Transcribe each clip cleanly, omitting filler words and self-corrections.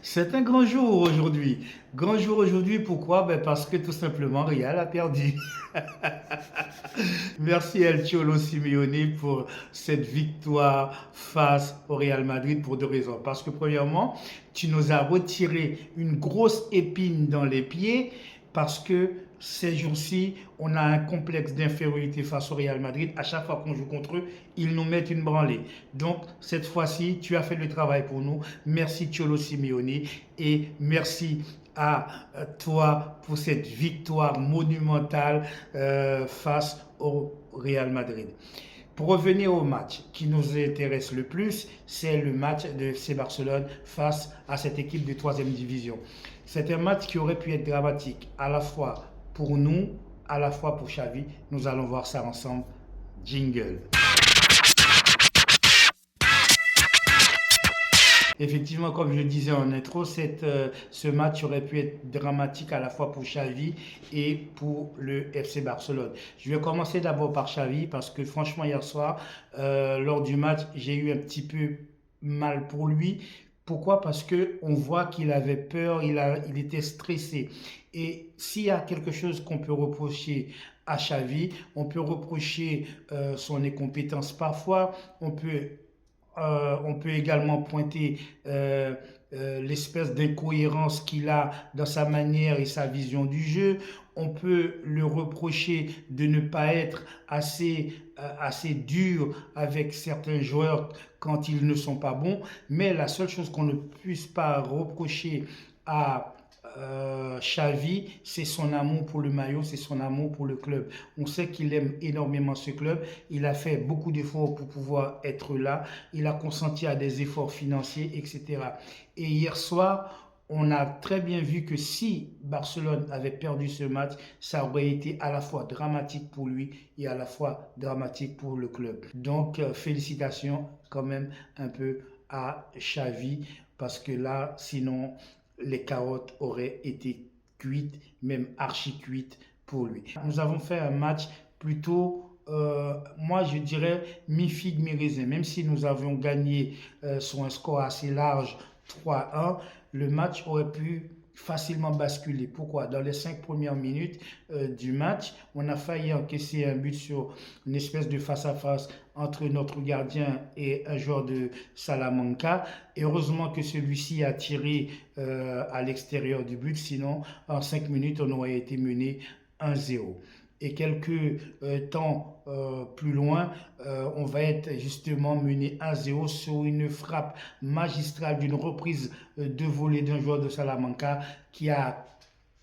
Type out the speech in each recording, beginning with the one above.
C'est un grand jour aujourd'hui. Grand jour aujourd'hui, pourquoi? Parce que tout simplement, Real a perdu. Merci El Cholo Simeone pour cette victoire face au Real Madrid pour deux raisons. Parce que premièrement, tu nous as retiré une grosse épine dans les pieds parce que ces jours-ci, on a un complexe d'infériorité face au Real Madrid. À chaque fois qu'on joue contre eux, ils nous mettent une branlée. Donc, cette fois-ci, tu as fait le travail pour nous. Merci Cholo Simeone et merci à toi pour cette victoire monumentale face au Real Madrid. Pour revenir au match qui nous intéresse le plus, c'est le match de FC Barcelone face à cette équipe de 3e division. C'est un match qui aurait pu être dramatique à la fois pour nous, à la fois pour Xavi. Nous allons voir ça ensemble. Jingle. Effectivement, comme je le disais en intro, ce match aurait pu être dramatique à la fois pour Xavi et pour le FC Barcelone. Je vais commencer d'abord par Xavi parce que franchement, hier soir, lors du match, j'ai eu un petit peu mal pour lui. Pourquoi? Parce que on voit qu'il avait peur, il était stressé. Et s'il y a quelque chose qu'on peut reprocher à Xavi, on peut reprocher son incompétence parfois, on peut également pointer l'espèce d'incohérence qu'il a dans sa manière et sa vision du jeu. On peut le reprocher de ne pas être assez dur avec certains joueurs quand ils ne sont pas bons. Mais la seule chose qu'on ne puisse pas reprocher à Xavi, c'est son amour pour le maillot, c'est son amour pour le club. On sait qu'il aime énormément ce club. Il a fait beaucoup d'efforts pour pouvoir être là. Il a consenti à des efforts financiers, etc. Et hier soir, on a très bien vu que si Barcelone avait perdu ce match, ça aurait été à la fois dramatique pour lui et à la fois dramatique pour le club. Donc, félicitations quand même un peu à Xavi parce que là, sinon, les carottes auraient été cuites, même archi cuites pour lui. Nous avons fait un match plutôt moi je dirais mi-figue, mi-raisin. Même si nous avions gagné sur un score assez large 3-1, le match aurait pu facilement basculer. Pourquoi? Dans les 5 premières minutes du match, on a failli encaisser un but sur une espèce de face-à-face entre notre gardien et un joueur de Salamanca. Et heureusement que celui-ci a tiré à l'extérieur du but, sinon en 5 minutes, on aurait été mené 1-0. Et quelques temps plus loin, on va être justement mené 1-0 sur une frappe magistrale d'une reprise de volée d'un joueur de Salamanca qui a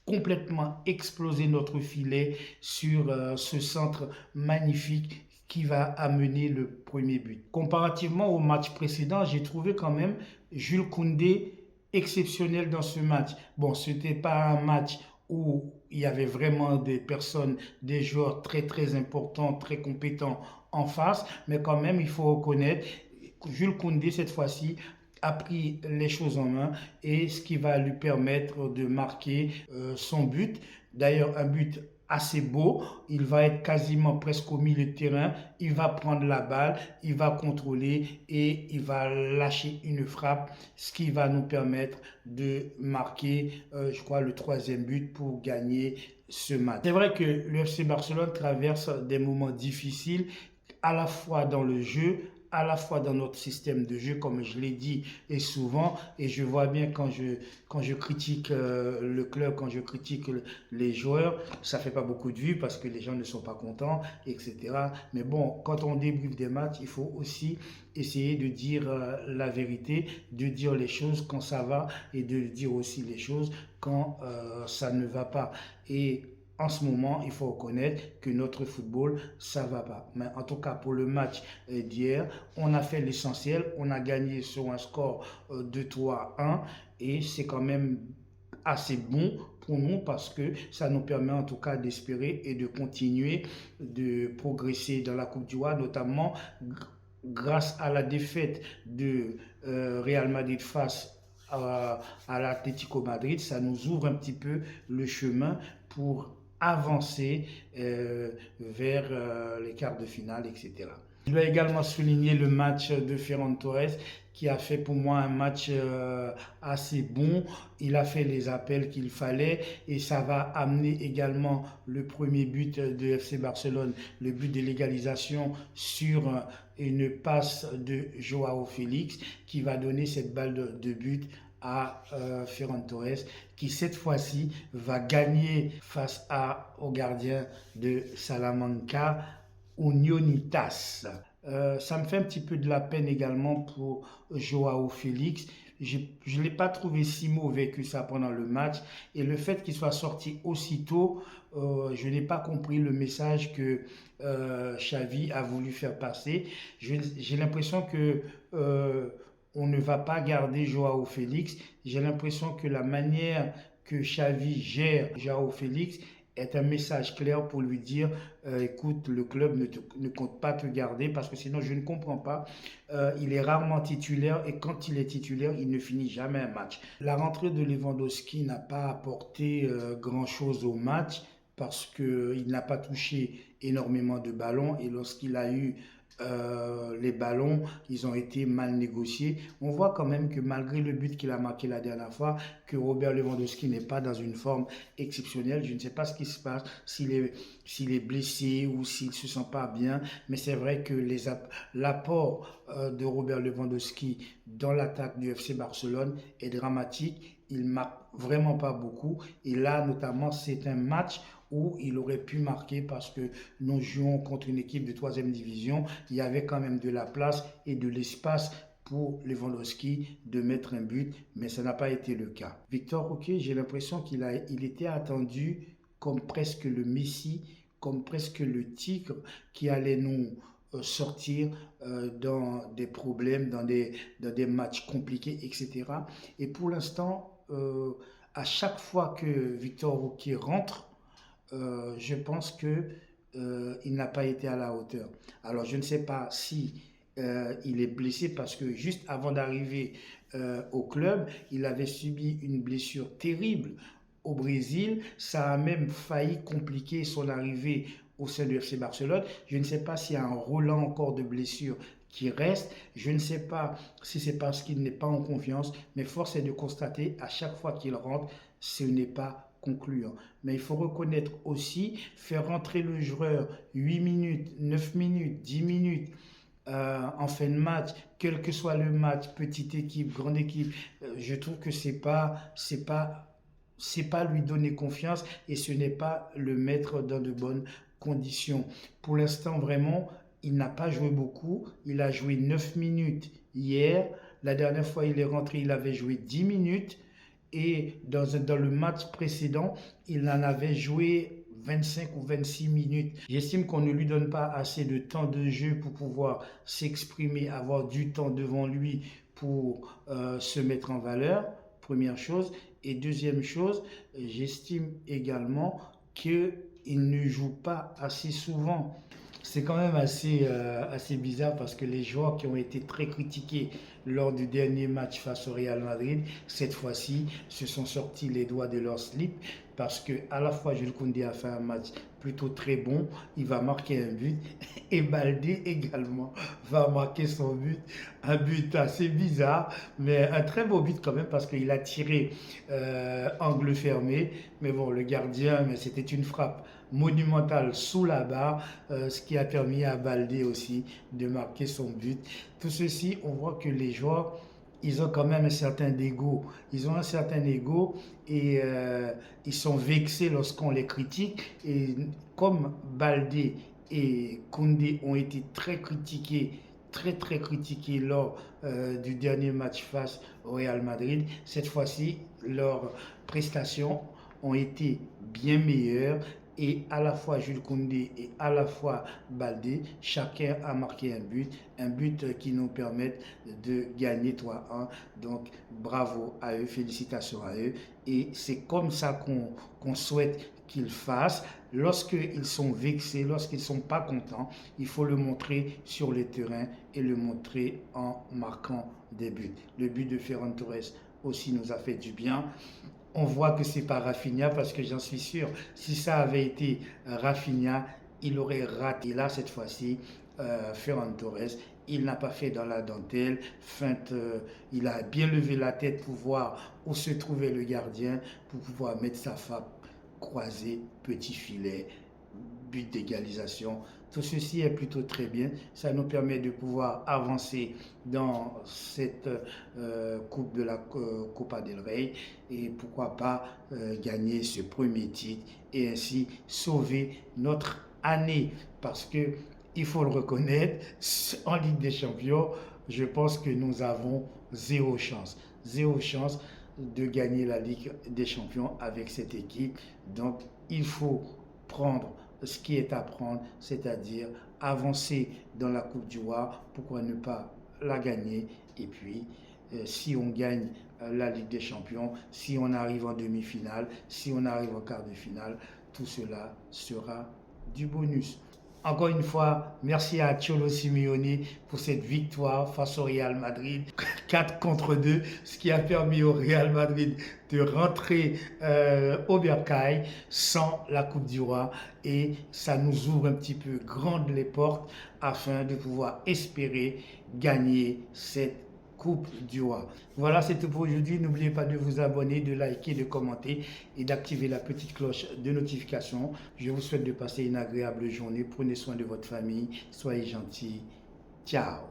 complètement explosé notre filet sur ce centre magnifique qui va amener le premier but. Comparativement au match précédent, j'ai trouvé quand même Jules Koundé exceptionnel dans ce match. Bon, ce n'était pas un match où il y avait vraiment des personnes, des joueurs très très importants, très compétents en face, mais quand même il faut reconnaître, Jules Koundé cette fois-ci a pris les choses en main et ce qui va lui permettre de marquer son but. D'ailleurs, un but assez beau, il va être quasiment presque au milieu de terrain, il va prendre la balle, il va contrôler et il va lâcher une frappe, ce qui va nous permettre de marquer, je crois, le 3e but pour gagner ce match. C'est vrai que le FC Barcelone traverse des moments difficiles, à la fois dans le jeu, à la fois dans notre système de jeu, comme je l'ai dit et souvent, et je vois bien quand je critique le club, quand je critique les joueurs, ça ne fait pas beaucoup de vues parce que les gens ne sont pas contents, etc. Mais bon, quand on débriefe des matchs, il faut aussi essayer de dire la vérité, de dire les choses quand ça va et de dire aussi les choses quand ça ne va pas. Et en ce moment, il faut reconnaître que notre football, ça ne va pas. Mais en tout cas, pour le match d'hier, on a fait l'essentiel. On a gagné sur un score de 3-1 et c'est quand même assez bon pour nous parce que ça nous permet en tout cas d'espérer et de continuer de progresser dans la Coupe du Roi, notamment grâce à la défaite de Real Madrid face à l'Atlético Madrid. Ça nous ouvre un petit peu le chemin pour avancer vers les quarts de finale, etc. Je dois également souligner le match de Ferran Torres qui a fait pour moi un match assez bon. Il a fait les appels qu'il fallait et ça va amener également le premier but de FC Barcelone, le but de l'égalisation sur une passe de Joao Félix qui va donner cette balle de but à Ferran Torres qui cette fois-ci va gagner face au gardien de Salamanca, Unionitas. Ça me fait un petit peu de la peine également pour Joao Félix. Je ne l'ai pas trouvé si mauvais que ça pendant le match. Et le fait qu'il soit sorti aussitôt, je n'ai pas compris le message que Xavi a voulu faire passer. J'ai l'impression que on ne va pas garder Joao Félix. J'ai l'impression que la manière que Xavi gère Joao Félix est un message clair pour lui dire écoute, le club ne compte pas te garder parce que sinon je ne comprends pas. Il est rarement titulaire et quand il est titulaire, il ne finit jamais un match. La rentrée de Lewandowski n'a pas apporté grand-chose au match parce qu'il n'a pas touché énormément de ballons et lorsqu'il a eu les ballons, ils ont été mal négociés. On voit quand même que malgré le but qu'il a marqué la dernière fois, que Robert Lewandowski n'est pas dans une forme exceptionnelle. Je ne sais pas ce qui se passe, s'il est blessé ou s'il ne se sent pas bien, mais c'est vrai que l'apport de Robert Lewandowski dans l'attaque du FC Barcelone est dramatique. Il marque vraiment pas beaucoup. Et là, notamment, c'est un match où il aurait pu marquer parce que nous jouons contre une équipe de 3e division. Il y avait quand même de la place et de l'espace pour Lewandowski de mettre un but, mais ça n'a pas été le cas. Victor Roque, j'ai l'impression il était attendu comme presque le Messi, comme presque le tigre qui allait nous sortir dans des problèmes, dans des matchs compliqués, etc. Et pour l'instant, à chaque fois que Victor Roque rentre, je pense que il n'a pas été à la hauteur. Alors je ne sais pas si il est blessé parce que juste avant d'arriver au club, il avait subi une blessure terrible au Brésil. Ça a même failli compliquer son arrivée au sein du FC Barcelone. Je ne sais pas s'il y a un roulant encore de blessure qui reste. Je ne sais pas si c'est parce qu'il n'est pas en confiance, mais force est de constater à chaque fois qu'il rentre, ce n'est pas concluant. Mais il faut reconnaître aussi, faire rentrer le joueur 8 minutes, 9 minutes, 10 minutes en fin de match, quel que soit le match, petite équipe, grande équipe, je trouve que c'est pas lui donner confiance et ce n'est pas le mettre dans de bonnes conditions. Pour l'instant, vraiment, il n'a pas joué beaucoup. Il a joué 9 minutes hier. La dernière fois, il est rentré, il avait joué 10 minutes. Et dans le match précédent, il en avait joué 25 ou 26 minutes. J'estime qu'on ne lui donne pas assez de temps de jeu pour pouvoir s'exprimer, avoir du temps devant lui pour se mettre en valeur, première chose. Et deuxième chose, j'estime également qu'il ne joue pas assez souvent. C'est quand même assez bizarre parce que les joueurs qui ont été très critiqués lors du dernier match face au Real Madrid, cette fois-ci, se sont sortis les doigts de leur slip parce que à la fois Jules Koundé a fait un match plutôt très bon, il va marquer un but et Baldé également va marquer son but, un but assez bizarre, mais un très beau but quand même parce qu'il a tiré angle fermé, mais bon, le gardien, mais c'était une frappe monumentale sous la barre, ce qui a permis à Baldé aussi de marquer son but. Tout ceci, on voit que les joueurs, ils ont quand même un certain ego. Ils ont un certain ego et ils sont vexés lorsqu'on les critique. Et comme Baldé et Koundé ont été très critiqués, très critiqués lors du dernier match face au Real Madrid, cette fois-ci, leurs prestations ont été bien meilleures et à la fois Jules Koundé et à la fois Baldé, chacun a marqué un but qui nous permet de gagner 3-1. Donc bravo à eux, félicitations à eux. Et c'est comme ça qu'on souhaite qu'ils fassent. Lorsqu'ils sont vexés, lorsqu'ils ne sont pas contents, il faut le montrer sur le terrain et le montrer en marquant des buts. Le but de Ferran Torres aussi nous a fait du bien. On voit que c'est pas Rafinha parce que j'en suis sûr, si ça avait été Rafinha, il aurait raté. Là, cette fois-ci, Ferran Torres. Il n'a pas fait dans la dentelle, feinte, il a bien levé la tête pour voir où se trouvait le gardien, pour pouvoir mettre sa frappe croisée, petit filet, but d'égalisation. Tout ceci est plutôt très bien. Ça nous permet de pouvoir avancer dans cette Coupe de la Copa del Rey et pourquoi pas gagner ce premier titre et ainsi sauver notre année. Parce que il faut le reconnaître, en Ligue des Champions, je pense que nous avons zéro chance. Zéro chance de gagner la Ligue des Champions avec cette équipe. Donc, il faut prendre ce qui est à prendre, c'est-à-dire avancer dans la Coupe du Roi, pourquoi ne pas la gagner, et puis si on gagne la Ligue des Champions, si on arrive en demi-finale, si on arrive en quart de finale, tout cela sera du bonus. Encore une fois, merci à Cholo Simeone pour cette victoire face au Real Madrid, 4-2, ce qui a permis au Real Madrid de rentrer au Bercail sans la Coupe du Roi et ça nous ouvre un petit peu grandes les portes afin de pouvoir espérer gagner cette Coupe du Roi. Voilà, c'est tout pour aujourd'hui. N'oubliez pas de vous abonner, de liker, de commenter et d'activer la petite cloche de notification. Je vous souhaite de passer une agréable journée. Prenez soin de votre famille. Soyez gentils. Ciao.